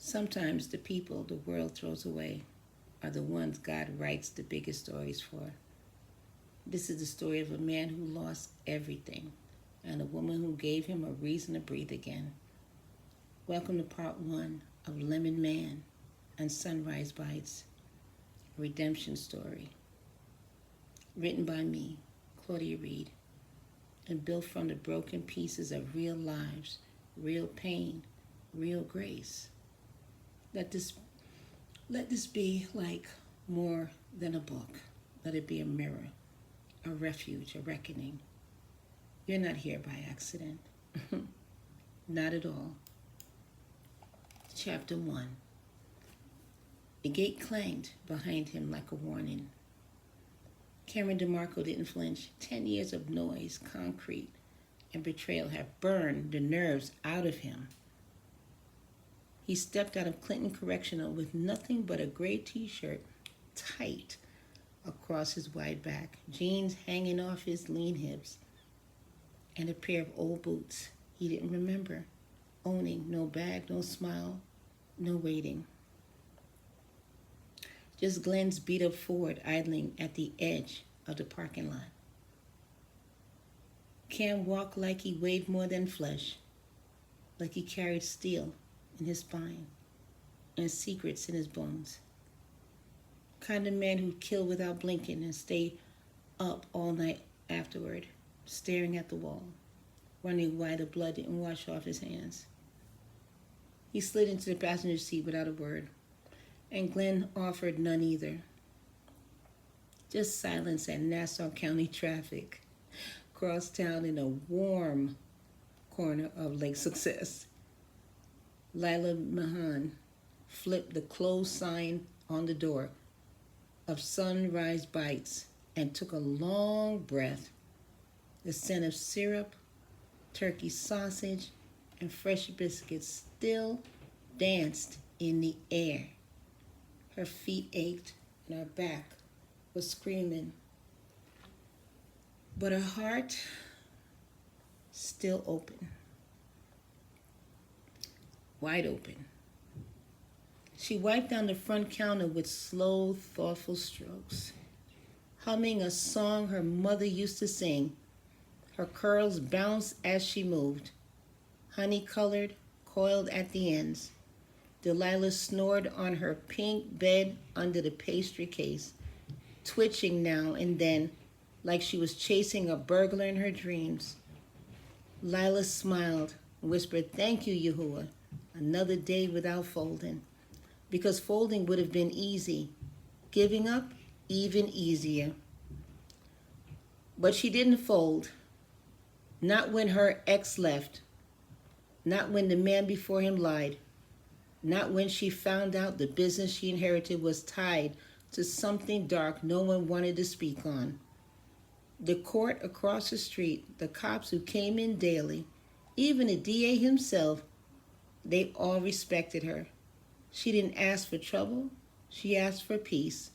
Sometimes the people the world throws away are the ones God writes the biggest stories for. This is the story of a man who lost everything and a woman who gave him a reason to breathe again. Welcome to part one of Lemon Man and Sunrise Bites, a redemption story. Written by me, Claudia Reid, and built from the broken pieces of real lives, real pain, real grace. Let this be like more than a book. Let it be a mirror, a refuge, a reckoning. You're not here by accident. Not at all. Chapter 1. The gate clanged behind him like a warning. Cameron DeMarco didn't flinch. 10 years of noise, concrete, and betrayal had burned the nerves out of him. He stepped out of Clinton Correctional with nothing but a gray t-shirt tight across his wide back, jeans hanging off his lean hips, and a pair of old boots he didn't remember owning. No bag, no smile, no waiting. Just Glenn's beat-up Ford idling at the edge of the parking lot. Cam walked like he weighed more than flesh, like he carried steel in his spine and secrets in his bones. Kind of man who'd kill without blinking and stay up all night afterward, staring at the wall, wondering why the blood didn't wash off his hands. He slid into the passenger seat without a word, and Glenn offered none either. Just silence and Nassau County traffic, cross town in a warm corner of Lake Success. Lila Mahan flipped the closed sign on the door of Sunrise Bites and took a long breath. The scent of syrup, turkey sausage, and fresh biscuits still danced in the air. Her feet ached and her back was screaming, but her heart still open. Wide open. She wiped down the front counter with slow, thoughtful strokes, humming a song her mother used to sing. Her curls bounced as she moved, honey-colored, coiled at the ends. Delilah snored on her pink bed under the pastry case, twitching now and then like she was chasing a burglar in her dreams. Lila smiled and whispered, "Thank you, Yahuwah. Another day without folding." Because folding would have been easy. Giving up, even easier. But she didn't fold. Not when her ex left. Not when the man before him lied. Not when she found out the business she inherited was tied to something dark no one wanted to speak on. The court across the street, the cops who came in daily, even the DA himself, they all respected her. She didn't ask for trouble. She asked for peace,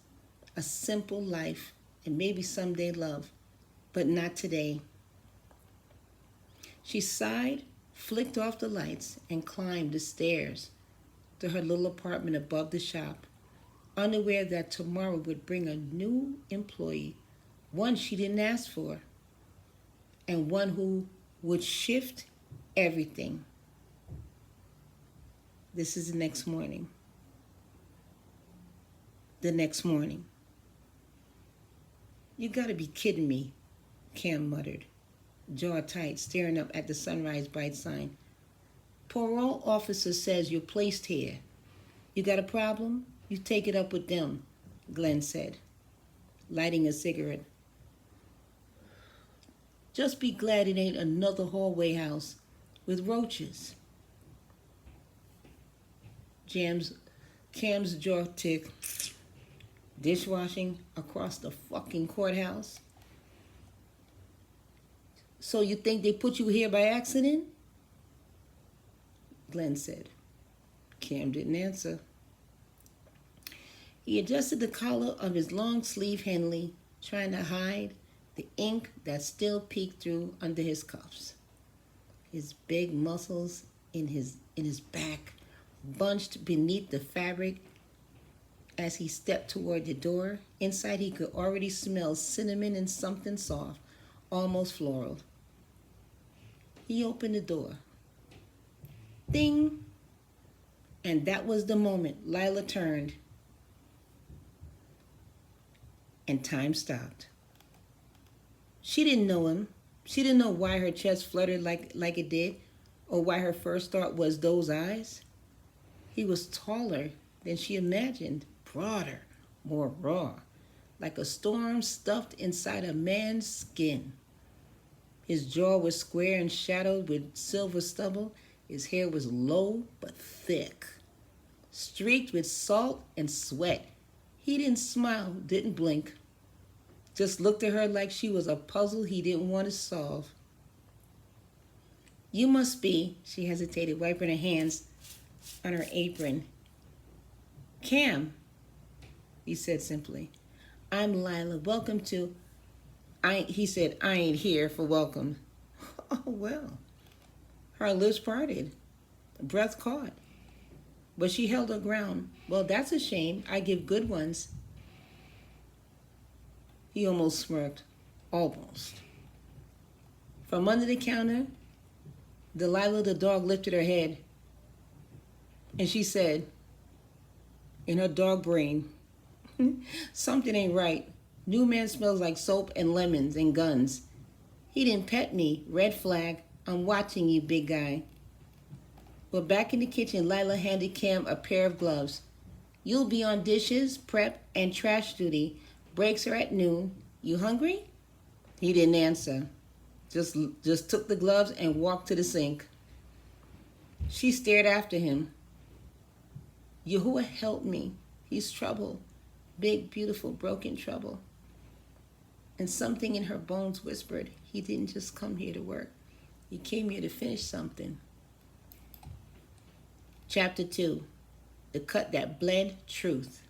a simple life, and maybe someday love, but not today. She sighed, flicked off the lights, and climbed the stairs to her little apartment above the shop, unaware that tomorrow would bring a new employee, one she didn't ask for, and one who would shift everything. This is the next morning. The next morning. "You gotta be kidding me," Cam muttered, jaw tight, staring up at the Sunrise Bite sign. "Parole officer says you're placed here. You got a problem? You take it up with them," Glenn said, lighting a cigarette. "Just be glad it ain't another hallway house with roaches." Cam's jaw ticked. Dishwashing across the fucking courthouse? "So you think they put you here by accident?" Glenn said. Cam didn't answer. He adjusted the collar of his long-sleeve Henley, trying to hide the ink that still peeked through under his cuffs. His big muscles in his back bunched beneath the fabric as he stepped toward the door. Inside, he could already smell cinnamon and something soft, almost floral. He opened the door. Ding! And that was the moment Lila turned and time stopped. She didn't know him. She didn't know why her chest fluttered like it did, or why her first thought was those eyes. He was taller than she imagined, broader, more raw, like a storm stuffed inside a man's skin. His jaw was square and shadowed with silver stubble. His hair was low but thick, streaked with salt and sweat. He didn't smile, didn't blink, just looked at her like she was a puzzle he didn't want to solve. You must be, she hesitated, wiping her hands on her apron. Cam, he said simply. I'm Lila. Welcome to... He said, I ain't here for welcome. Oh, well. Her lips parted. Breath caught. But she held her ground. Well, that's a shame. I give good ones. He almost smirked. Almost. From under the counter, Delilah the dog lifted her head. And she said, in her dog brain, something ain't right. New man smells like soap and lemons and guns. He didn't pet me. Red flag. I'm watching you, big guy. Well, back in the kitchen, Lila handed Cam a pair of gloves. You'll be on dishes, prep, and trash duty. Breaks are at noon. You hungry? He didn't answer. Just took the gloves and walked to the sink. She stared after him. Yahuwah, help me. He's trouble. Big, beautiful, broken trouble. And something in her bones whispered, he didn't just come here to work. He came here to finish something. Chapter 2, The Cut That Bled Truth.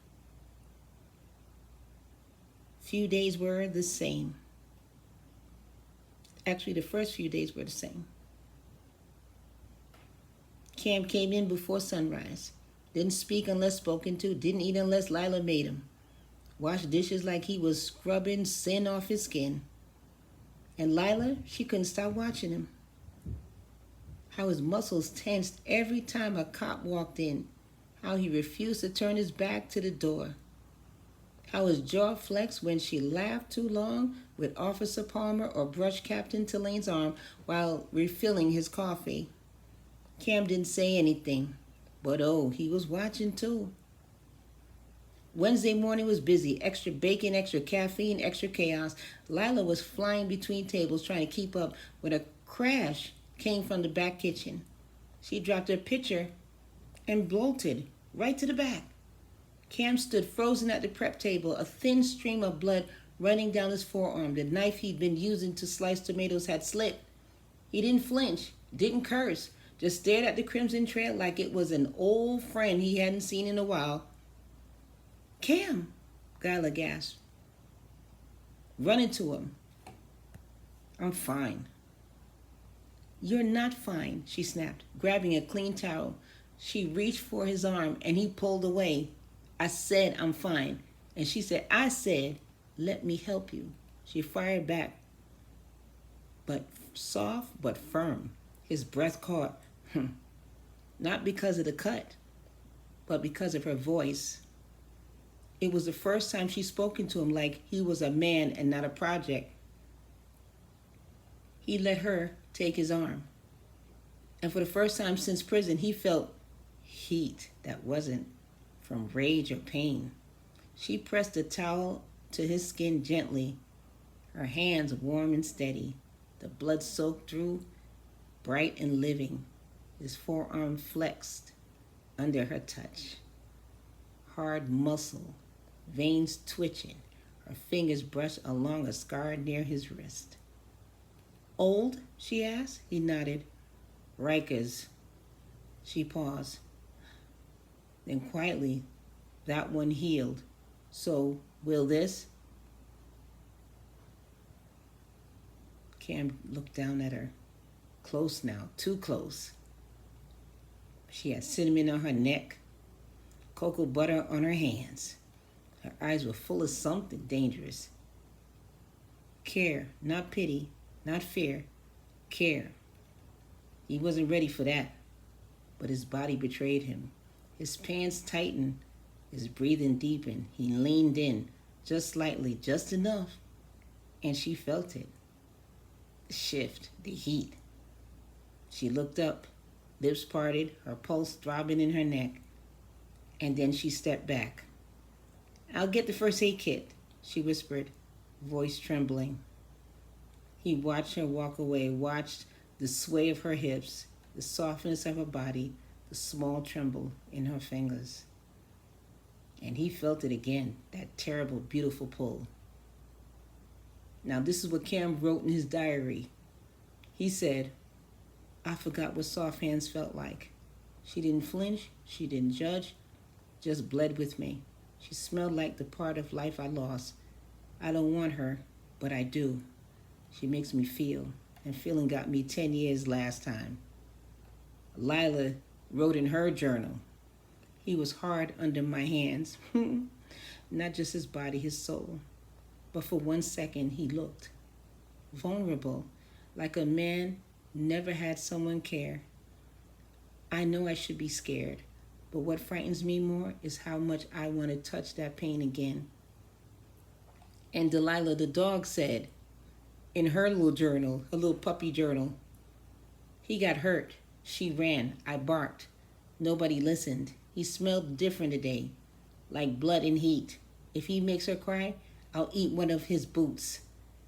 Few days were the same. Actually, the first few days were the same. Cam came in before sunrise. Didn't speak unless spoken to. Didn't eat unless Lila made him. Washed dishes like he was scrubbing sin off his skin. And Lila, she couldn't stop watching him. How his muscles tensed every time a cop walked in. How he refused to turn his back to the door. How his jaw flexed when she laughed too long with Officer Palmer or brushed Captain Telane's arm while refilling his coffee. Cam didn't say anything, but oh, he was watching too. Wednesday morning was busy. Extra bacon, extra caffeine, extra chaos. Lila was flying between tables trying to keep up when a crash came from the back kitchen. She dropped her pitcher and bolted right to the back. Cam stood frozen at the prep table, a thin stream of blood running down his forearm. The knife he'd been using to slice tomatoes had slipped. He didn't flinch, didn't curse, just stared at the crimson trail like it was an old friend he hadn't seen in a while. Cam, Gyla gasped. Running to him. I'm fine. You're not fine, she snapped, grabbing a clean towel. She reached for his arm and he pulled away. I said I'm fine. And she said, I said, let me help you. She fired back, but soft but firm. His breath caught. Not because of the cut, but because of her voice. It was the first time she'd spoken to him like he was a man and not a project. He let her take his arm. And for the first time since prison, he felt heat that wasn't from rage or pain. She pressed the towel to his skin gently, her hands warm and steady, the blood soaked through, bright and living. His forearm flexed under her touch. Hard muscle, veins twitching, her fingers brushed along a scar near his wrist. Old? She asked. He nodded. Rikers. She paused. Then quietly, that one healed. So, will this? Cam looked down at her. Close now, too close. She had cinnamon on her neck, cocoa butter on her hands. Her eyes were full of something dangerous. Care, not pity, not fear, care. He wasn't ready for that, but his body betrayed him. His pants tightened, his breathing deepened. He leaned in, just slightly, just enough, and she felt it. The shift, the heat. She looked up, lips parted, her pulse throbbing in her neck, and then she stepped back. "I'll get the first aid kit," she whispered, voice trembling. He watched her walk away, watched the sway of her hips, the softness of her body, the small tremble in her fingers. And he felt it again, that terrible, beautiful pull. Now, this is what Cam wrote in his diary. He said, "I forgot what soft hands felt like. She didn't flinch, she didn't judge, just bled with me. She smelled like the part of life I lost. I don't want her, but I do. She makes me feel, and feeling got me 10 years last time." Lila wrote in her journal, "He was hard under my hands." Not just his body, his soul. But for 1 second, he looked vulnerable, like a man never had someone care. I know I should be scared, but what frightens me more is how much I want to touch that pain again. And Delilah the dog said in her little journal, her little puppy journal, "He got hurt. She ran. I barked. Nobody listened. He smelled different today, like blood and heat. If he makes her cry, I'll eat one of his boots.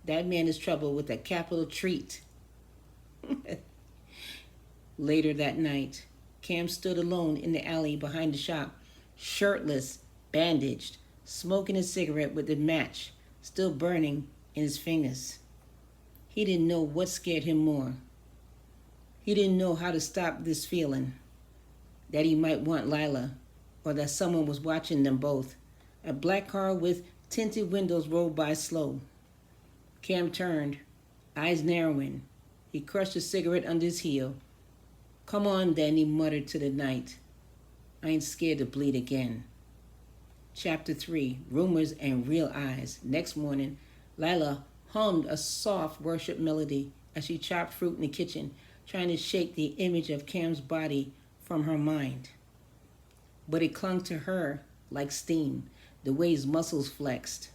That man is trouble with a capital treat." Later that night, Cam stood alone in the alley behind the shop, shirtless, bandaged, smoking a cigarette with the match still burning in his fingers. He didn't know what scared him more. He didn't know how to stop this feeling, that he might want Lila, or that someone was watching them both. A black car with tinted windows rolled by slow. Cam turned, eyes narrowing. He crushed a cigarette under his heel. "Come on, then," he muttered to the night. "I ain't scared to bleed again." Chapter 3, Rumors and Real Eyes. Next morning, Lila hummed a soft worship melody as she chopped fruit in the kitchen, trying to shake the image of Cam's body from her mind. But it clung to her like steam, the way his muscles flexed,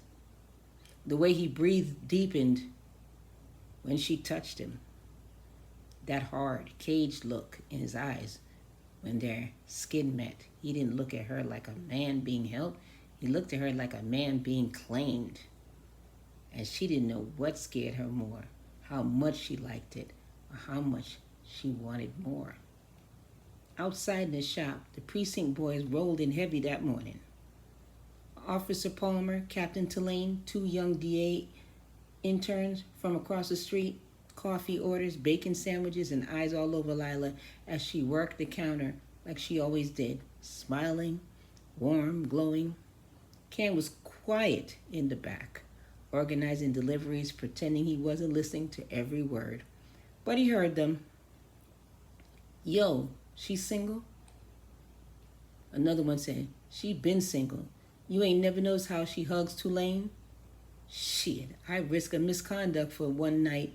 the way he breathed deepened when she touched him. That hard, caged look in his eyes when their skin met. He didn't look at her like a man being held. He looked at her like a man being claimed. And she didn't know what scared her more, how much she liked it, or how much she wanted more. Outside in the shop, the precinct boys rolled in heavy that morning. Officer Palmer, Captain Tulane, 2 young DA interns from across the street, coffee orders, bacon sandwiches, and eyes all over Lila as she worked the counter like she always did, smiling, warm, glowing. Cam was quiet in the back, organizing deliveries, pretending he wasn't listening to every word. But he heard them. "Yo, she single?" Another one said, "She been single. You ain't never noticed how she hugs Tulane?" "Shit, I risk a misconduct for one night.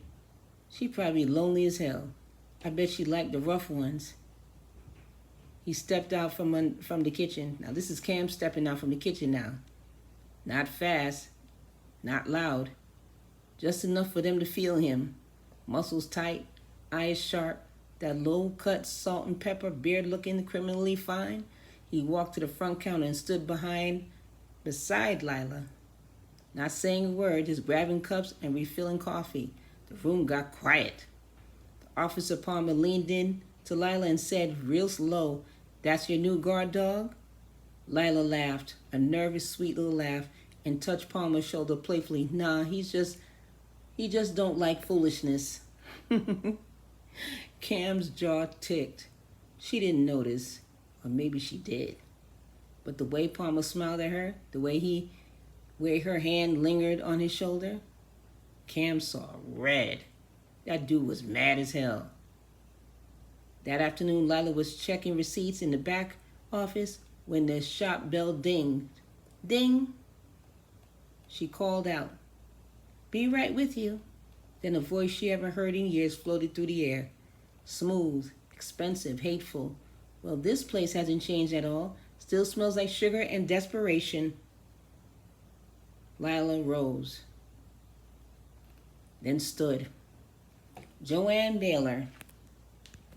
She probably lonely as hell. I bet she liked the rough ones." He stepped out from the kitchen. Now this is Cam stepping out from the kitchen now. Not fast, not loud, just enough for them to feel him. Muscles tight, eyes sharp, that low-cut salt and pepper beard looking criminally fine. He walked to the front counter and stood beside Lila, not saying a word, just grabbing cups and refilling coffee. The room got quiet. The Officer Palmer leaned in to Lila and said real slow, "That's your new guard dog?" Lila laughed, a nervous, sweet little laugh, and touched Palmer's shoulder playfully. "Nah, he just don't like foolishness." Cam's jaw ticked. She didn't notice, or maybe she did. But the way Palmer smiled at her, the way her hand lingered on his shoulder, Cam saw red. That dude was mad as hell. That afternoon, Lila was checking receipts in the back office when the shop bell dinged. Ding! She called out, "Be right with you." Then a voice she hadn't heard in years floated through the air. Smooth, expensive, hateful. "Well, this place hasn't changed at all. Still smells like sugar and desperation." Lila rose, then stood. Joanne Baylor,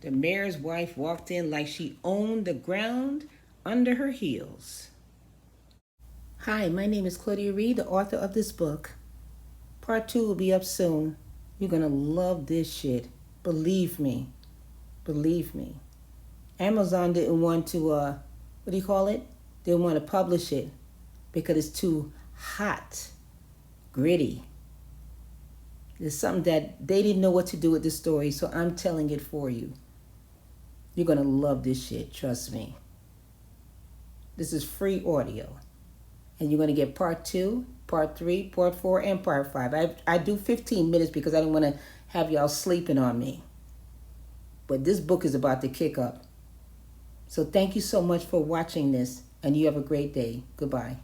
the mayor's wife, walked in like she owned the ground under her heels. Hi, my name is Claudia Reid, the author of this book. Part 2 will be up soon. You're going to love this shit. Believe me. Believe me. Amazon didn't want to, Didn't want to publish it because it's too hot, gritty. There's something that they didn't know what to do with the story, so I'm telling it for you. You're going to love this shit, trust me. This is free audio. And you're going to get part 2, part 3, part 4, and part 5. I do 15 minutes because I don't want to have y'all sleeping on me. But this book is about to kick up. So thank you so much for watching this, and you have a great day. Goodbye.